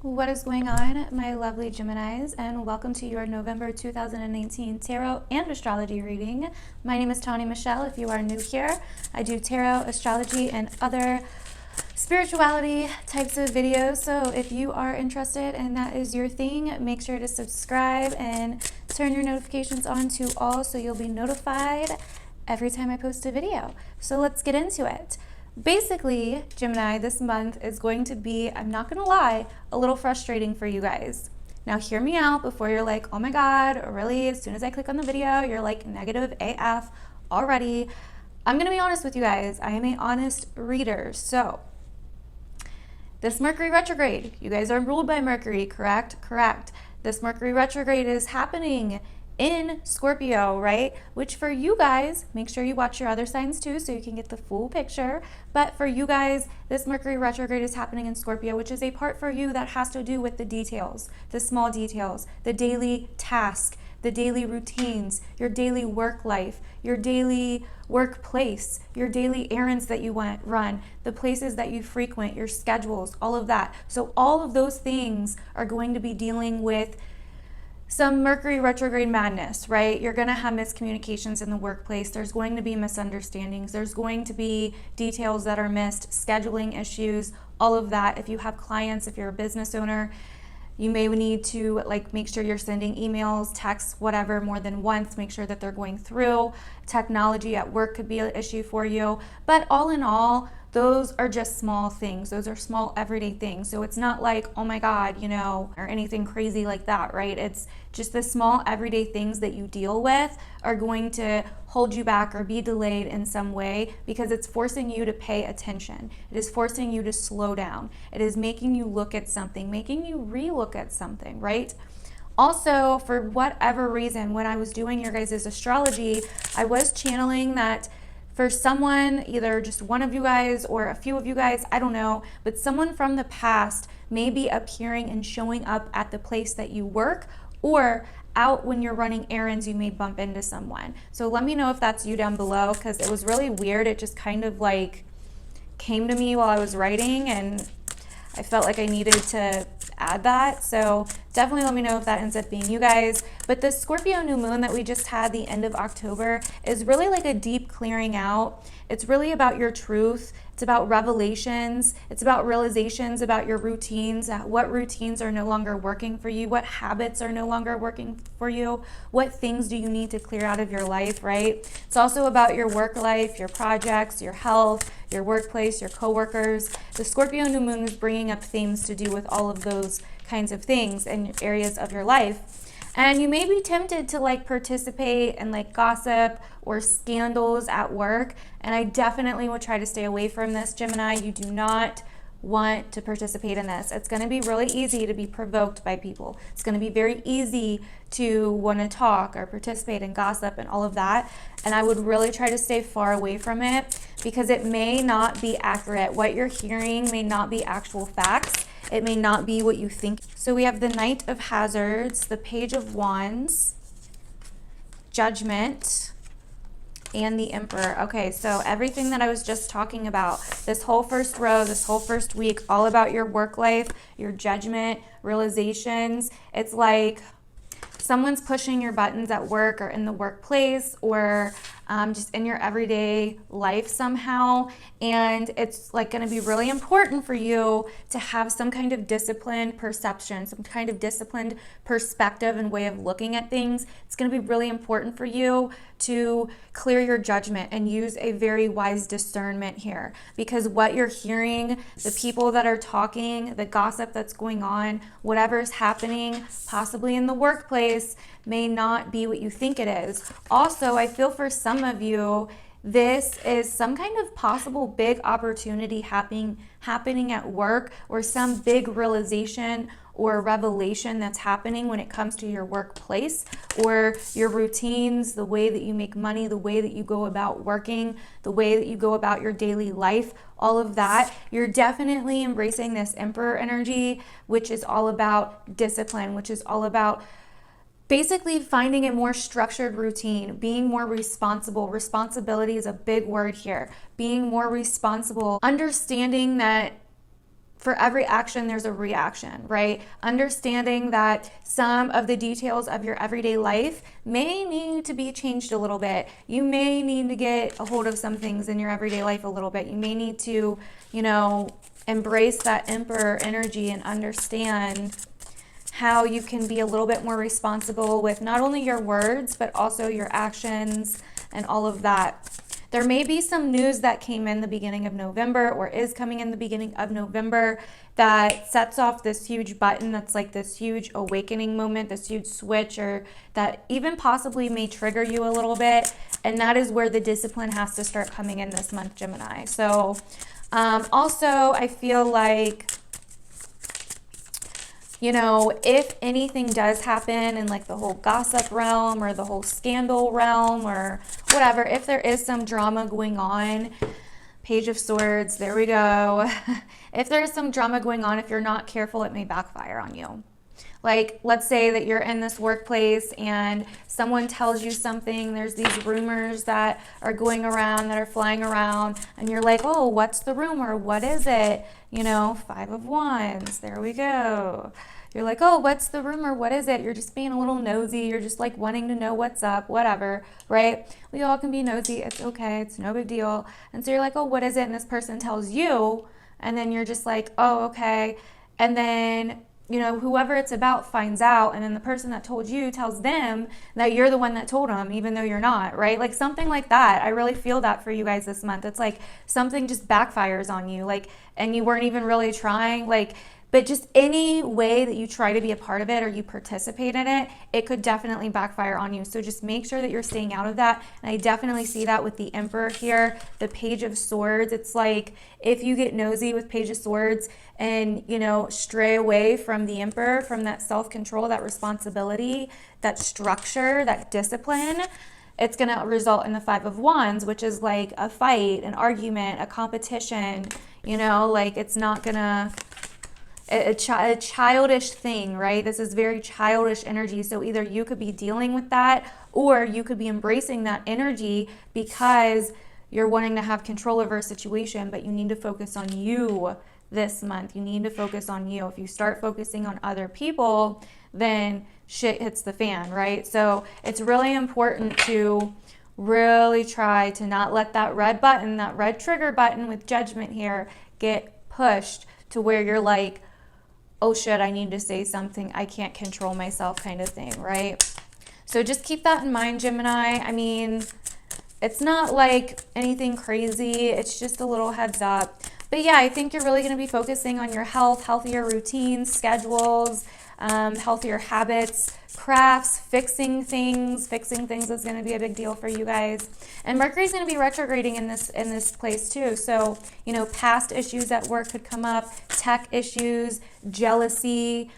What is going on, my lovely Geminis, and welcome to your November 2019 Tarot and Astrology reading. My name is Tawny Michelle. If you are new here, I do tarot, astrology, and other spirituality types of videos. So if you are interested and that is your thing, make sure to subscribe and turn your notifications on to all so you'll be notified every time I post a video. So let's get into it. Basically, Gemini, this month is going to be, I'm not going to lie, a little frustrating for you guys. Now hear me out before you're like, oh my God, really? As soon as I click on the video, you're like negative AF already. I'm going to be honest with you guys. I am an honest reader. So this Mercury retrograde, you guys are ruled by Mercury, correct? Correct. This Mercury retrograde is happening in Scorpio, right? Which for you guys, make sure you watch your other signs too so you can get the full picture. But for you guys, this Mercury retrograde is happening in Scorpio, which is a part for you that has to do with the details, the small details, the daily task, the daily routines, your daily work life, your daily workplace, your daily errands that you run, the places that you frequent, your schedules, all of that. So all of those things are going to be dealing with some Mercury retrograde madness, right? You're going to have miscommunications in the workplace. There's going to be misunderstandings. There's going to be details that are missed, scheduling issues, all of that. If you have clients, if you're a business owner, you may need to make sure you're sending emails, texts, whatever, more than once. Make sure that they're going through. Technology at work could be an issue for you. But all in all, those are just small things. Those are small everyday things. So it's not like, oh my God, or anything crazy like that, right? It's just the small everyday things that you deal with are going to hold you back or be delayed in some way because it's forcing you to pay attention. It is forcing you to slow down. It is making you look at something, making you re-look at something, right? Also, for whatever reason, when I was doing your guys' astrology, I was channeling that for someone, either just one of you guys or a few of you guys, I don't know, but someone from the past may be appearing and showing up at the place that you work, or out when you're running errands, you may bump into someone. So let me know if that's you down below, because it was really weird. It just kind of came to me while I was writing, and I felt like I needed to add that. So definitely let me know if that ends up being you guys. But the Scorpio new moon that we just had the end of October is really like a deep clearing out. It's really about your truth. It's about revelations. It's about realizations about your routines, what routines are no longer working for you, what habits are no longer working for you, what things do you need to clear out of your life, right? It's also about your work life, your projects, your health, your workplace, your coworkers. The Scorpio new moon is bringing up themes to do with all of those kinds of things and areas of your life. And you may be tempted to participate in gossip or scandals at work. And I definitely would try to stay away from this, Gemini. You do not want to participate in this. It's going to be really easy to be provoked by people. It's going to be very easy to want to talk or participate in gossip and all of that. And I would really try to stay far away from it because it may not be accurate. What you're hearing may not be actual facts. It may not be what you think. So we have the Knight of Hazards, the Page of Wands, Judgment, and the Emperor. Okay, so everything that I was just talking about, this whole first row, this whole first week, all about your work life, your judgment, realizations. It's like someone's pushing your buttons at work or in the workplace or just in your everyday life somehow. And it's going to be really important for you to have some kind of disciplined perception, some kind of disciplined perspective and way of looking at things. It's going to be really important for you to clear your judgment and use a very wise discernment here, because what you're hearing, the people that are talking, the gossip that's going on, whatever's happening possibly in the workplace may not be what you think it is. Also, I feel for some of you, this is some kind of possible big opportunity happening at work, or some big realization or revelation that's happening when it comes to your workplace or your routines, the way that you make money, the way that you go about working, the way that you go about your daily life, all of that. You're definitely embracing this Emperor energy, which is all about discipline, which is all about basically finding a more structured routine, being more responsible. Responsibility is a big word here. Being more responsible, understanding that for every action, there's a reaction, right? Understanding that some of the details of your everyday life may need to be changed a little bit. You may need to get a hold of some things in your everyday life a little bit. You may need to, you know, embrace that Emperor energy and understand how you can be a little bit more responsible with not only your words, but also your actions and all of that. There may be some news that came in the beginning of November or is coming in the beginning of November that sets off this huge button that's like this huge awakening moment, this huge switch, or that even possibly may trigger you a little bit. And that is where the discipline has to start coming in this month, Gemini. So also, I feel like, you know, if anything does happen in like the whole gossip realm or the whole scandal realm or whatever, if there is some drama going on, Page of Swords, there we go. If there is some drama going on, if you're not careful, it may backfire on you. Like, let's say that you're in this workplace and someone tells you something, there's these rumors that are going around, that are flying around, and you're like, oh, what's the rumor? What is it? You know, 5 of Wands, there we go. You're like, oh, what's the rumor? What is it? You're just being a little nosy. You're just like wanting to know what's up, whatever, right? We all can be nosy. It's okay. It's no big deal. And so you're like, oh, what is it? And this person tells you, and then you're just like, oh, okay. And then, you know, whoever it's about finds out, and then the person that told you tells them that you're the one that told them, even though you're not, right? Like something like that. I really feel that for you guys this month. It's like something just backfires on you, like, and you weren't even really trying, like, but just any way that you try to be a part of it or you participate in it, it could definitely backfire on you. So just make sure that you're staying out of that. And I definitely see that with the Emperor here, the Page of Swords. It's like if you get nosy with Page of Swords and, you know, stray away from the Emperor, from that self-control, that responsibility, that structure, that discipline, it's going to result in the 5 of Wands, which is like a fight, an argument, a competition, you know, like it's not going to... A childish thing, right? This is very childish energy. So either you could be dealing with that or you could be embracing that energy because you're wanting to have control over a situation, but you need to focus on you this month. You need to focus on you. If you start focusing on other people, then shit hits the fan, right? So it's really important to really try to not let that red button, that red trigger button with judgment here, get pushed to where you're like, oh shit, I need to say something, I can't control myself kind of thing, right? So just keep that in mind, Gemini. I mean, it's not like anything crazy, it's just a little heads up. But yeah, I think you're really going to be focusing on your health, healthier routines, schedules, healthier habits, crafts, fixing things. Fixing things is going to be a big deal for you guys. And Mercury's going to be retrograding in this place too. So, you know, past issues at work could come up, tech issues, jealousy,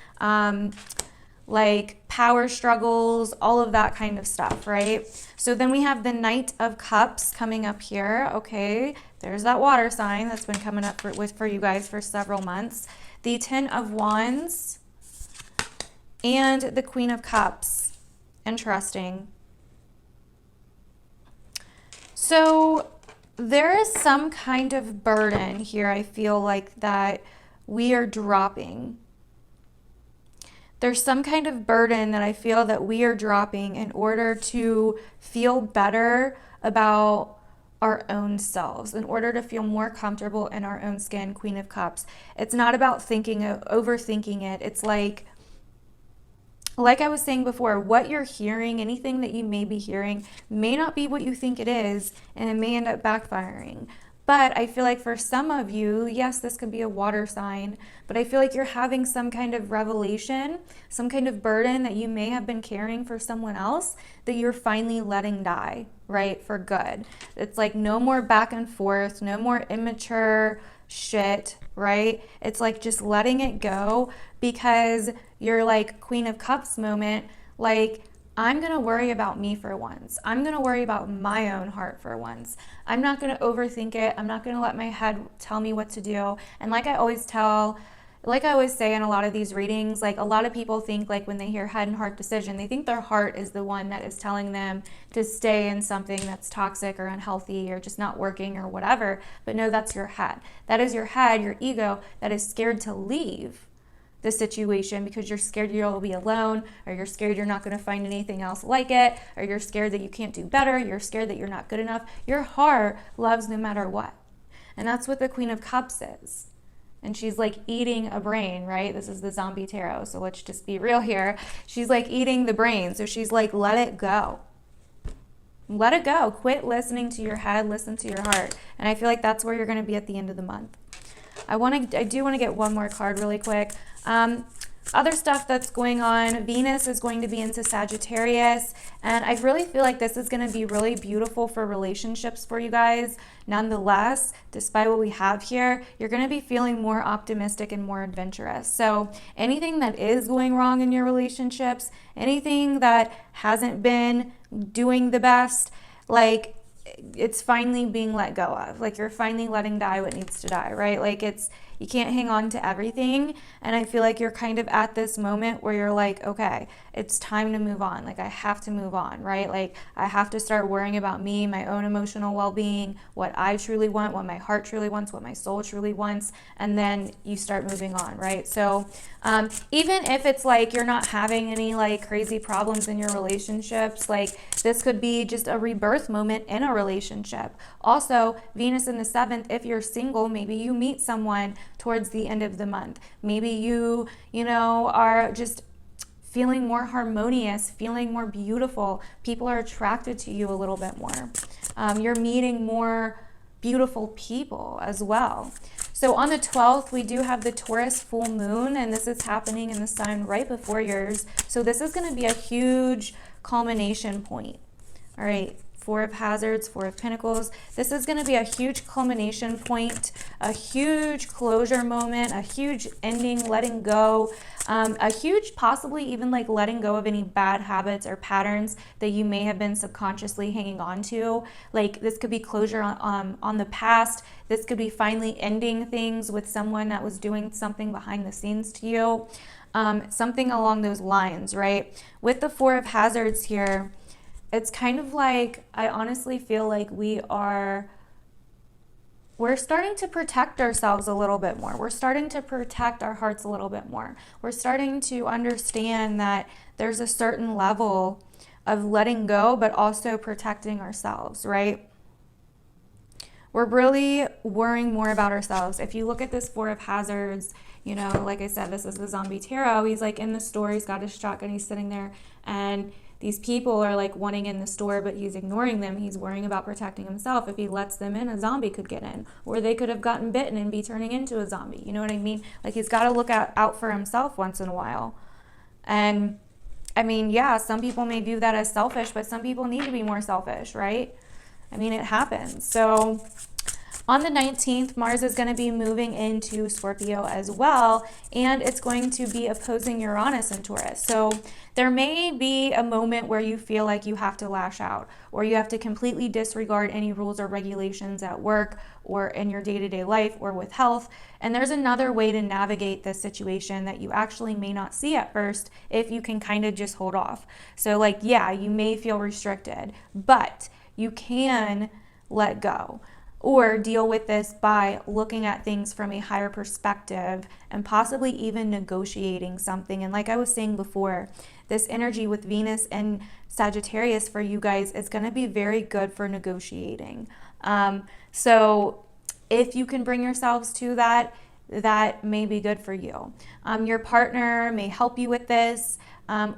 like power struggles, all of that kind of stuff, right? So then we have the Knight of Cups coming up here. Okay, there's that water sign that's been coming up for you guys for several months. The 10 of Wands and the Queen of Cups. Interesting. So there is some kind of burden here, I feel like, that we are dropping. There's some kind of burden that I feel that we are dropping in order to feel better about our own selves, in order to feel more comfortable in our own skin, Queen of Cups. It's not about overthinking it. It's like I was saying before, what you're hearing, anything that you may be hearing, may not be what you think it is, and it may end up backfiring. But I feel like for some of you, yes, this could be a water sign, but I feel like you're having some kind of revelation, some kind of burden that you may have been carrying for someone else that you're finally letting die, right, for good. It's like no more back and forth, no more immature shit, right? It's like just letting it go, because you're like Queen of Cups moment, like, I'm going to worry about me for once. I'm going to worry about my own heart for once. I'm not going to overthink it. I'm not going to let my head tell me what to do. And like I always tell, like I always say in a lot of these readings, like a lot of people think like when they hear head and heart decision, they think their heart is the one that is telling them to stay in something that's toxic or unhealthy or just not working or whatever. But no, that's your head. That is your head, your ego, that is scared to leave the situation because you're scared you'll be alone, or you're scared you're not going to find anything else like it, or you're scared that you can't do better, you're scared that you're not good enough. Your heart loves no matter what. And that's what the Queen of Cups is. And she's like eating a brain, right? This is the zombie tarot, so let's just be real here. She's like eating the brain. So she's like, let it go. Let it go. Quit listening to your head, listen to your heart. And I feel like that's where you're going to be at the end of the month. I do want to get one more card really quick. Other stuff that's going on, Venus is going to be into Sagittarius, and I really feel like this is going to be really beautiful for relationships for you guys. Nonetheless, despite what we have here, you're going to be feeling more optimistic and more adventurous. So anything that is going wrong in your relationships, anything that hasn't been doing the best, like it's finally being let go of. Like you're finally letting die what needs to die, right? Like you can't hang on to everything. And I feel like you're kind of at this moment where you're like, okay, it's time to move on. Like I have to move on, right? Like I have to start worrying about me, my own emotional well-being, what I truly want, what my heart truly wants, what my soul truly wants. And then you start moving on, right? So even if it's like you're not having any like crazy problems in your relationships, like this could be just a rebirth moment in a relationship. Also, Venus in the 7th, if you're single, maybe you meet someone towards the end of the month. Maybe you are just feeling more harmonious, feeling more beautiful. People are attracted to you a little bit more. You're meeting more beautiful people as well. So on the 12th, we do have the Taurus full moon, and this is happening in the sign right before yours. So this is going to be a huge culmination point. All right. Four of Hazards, Four of Pentacles. This is going to be a huge culmination point, a huge closure moment, a huge ending, letting go, a huge possibly even like letting go of any bad habits or patterns that you may have been subconsciously hanging on to. Like this could be closure on the past. This could be finally ending things with someone that was doing something behind the scenes to you. Something along those lines, right? With the Four of Hazards here, it's kind of like, I honestly feel like we're starting to protect ourselves a little bit more. We're starting to protect our hearts a little bit more. We're starting to understand that there's a certain level of letting go, but also protecting ourselves, right? We're really worrying more about ourselves. If you look at this Four of Hazards, like I said, this is the zombie tarot. He's like in the store, he's got his shotgun, he's sitting there, and these people are like wanting in the store, but he's ignoring them. He's worrying about protecting himself. If he lets them in, a zombie could get in, or they could have gotten bitten and be turning into a zombie. You know what I mean? Like he's got to look out for himself once in a while. And I mean, yeah, some people may view that as selfish, but some people need to be more selfish, right? I mean, it happens. So on the 19th, Mars is going to be moving into Scorpio as well, and it's going to be opposing Uranus and Taurus. So there may be a moment where you feel like you have to lash out, or you have to completely disregard any rules or regulations at work or in your day-to-day life or with health. And there's another way to navigate this situation that you actually may not see at first if you can kind of just hold off. So like, yeah, you may feel restricted, but you can let go or deal with this by looking at things from a higher perspective and possibly even negotiating something. And like I was saying before, this energy with Venus and Sagittarius for you guys is going to be very good for negotiating. So if you can bring yourselves to that, that may be good for you. Your partner may help you with this,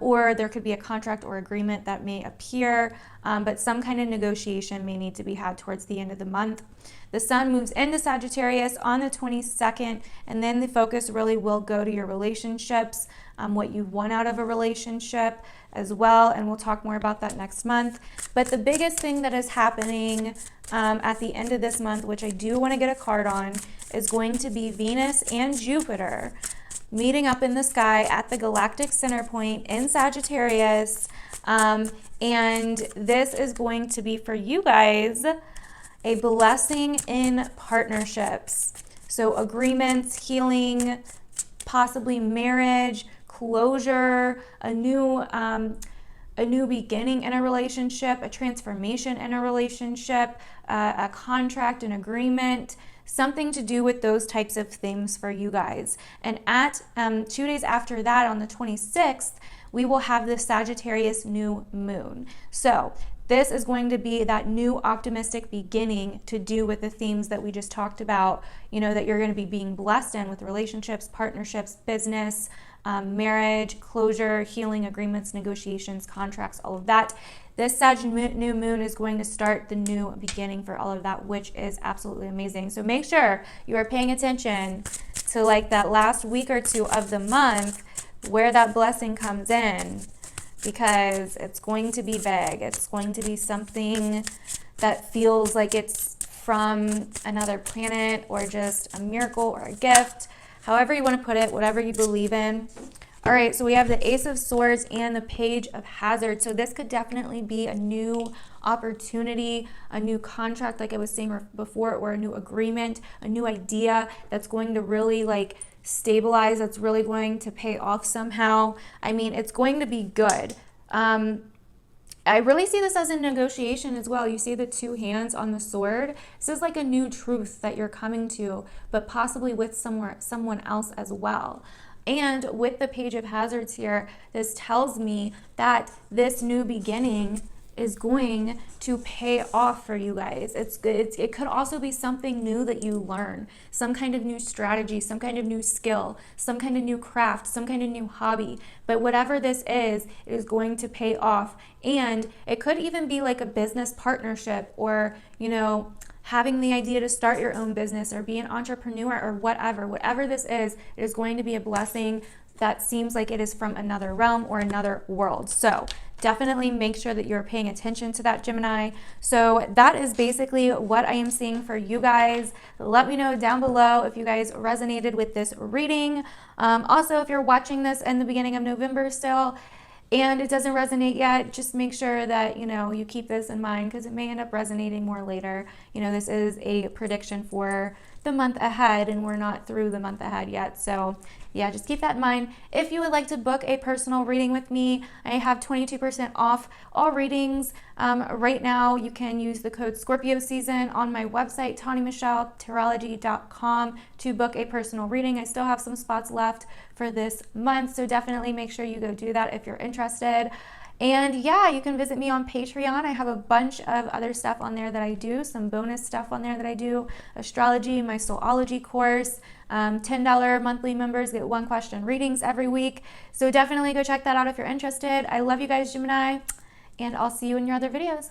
or there could be a contract or agreement that may appear, but some kind of negotiation may need to be had towards the end of the month. The sun moves into Sagittarius on the 22nd, and then the focus really will go to your relationships, what you want out of a relationship as well, and we'll talk more about that next month. But the biggest thing that is happening at the end of this month, which I do want to get a card on, is going to be Venus and Jupiter meeting up in the sky at the galactic center point in Sagittarius. And this is going to be for you guys a blessing in partnerships. So agreements, healing, possibly marriage, closure, a new beginning in a relationship, a transformation in a relationship, a contract, an agreement, something to do with those types of things for you guys. And at 2 days after that, on the 26th, we will have the Sagittarius New Moon. So this is going to be that new optimistic beginning to do with the themes that we just talked about, you know, that you're going to be being blessed in with relationships, partnerships, business, marriage, closure, healing, agreements, negotiations, contracts, all of that. This New Moon is going to start the new beginning for all of that, which is absolutely amazing. So make sure you are paying attention to like that last week or two of the month where that blessing comes in, because it's going to be big. It's going to be something that feels like it's from another planet, or just a miracle or a gift, however you want to put it, whatever you believe in. All right, so we have the Ace of Swords and the Page of Hazard. So this could definitely be a new opportunity, a new contract, like I was saying before, or a new agreement, a new idea that's going to really like stabilize, that's really going to pay off somehow. I mean, it's going to be good. I really see this as a negotiation as well. You see the two hands on the sword. This is like a new truth that you're coming to, but possibly with someone else as well. And with the Page of Hazards here, this tells me that this new beginning is going to pay off for you guys. It could also be something new that you learn, some kind of new strategy, some kind of new skill, some kind of new craft, some kind of new hobby. But whatever this is, it is going to pay off. And it could even be like a business partnership, or, you know, having the idea to start your own business or be an entrepreneur, or whatever this is, it is going to be a blessing that seems like it is from another realm or another world. So definitely make sure that you're paying attention to that, Gemini. So that is basically what I am seeing for you guys. Let me know down below if you guys resonated with this reading. Also, if you're watching this in the beginning of November still, and it doesn't resonate yet, just make sure that, you know, you keep this in mind, because it may end up resonating more later. You know, this is a prediction for the month ahead, and we're not through the month ahead yet. So yeah, just keep that in mind. If you would like to book a personal reading with me, I have 22% off all readings. Right now, you can use the code Scorpio Season on my website, TawnyMichelleTarology.com, to book a personal reading. I still have some spots left for this month, so definitely make sure you go do that if you're interested. And yeah, you can visit me on Patreon. I have a bunch of other stuff on there that I do, some bonus stuff on there that I do, astrology, my soulology course. $10 monthly members get 1 question readings every week. So definitely go check that out if you're interested. I love you guys, Gemini, and I'll see you in your other videos.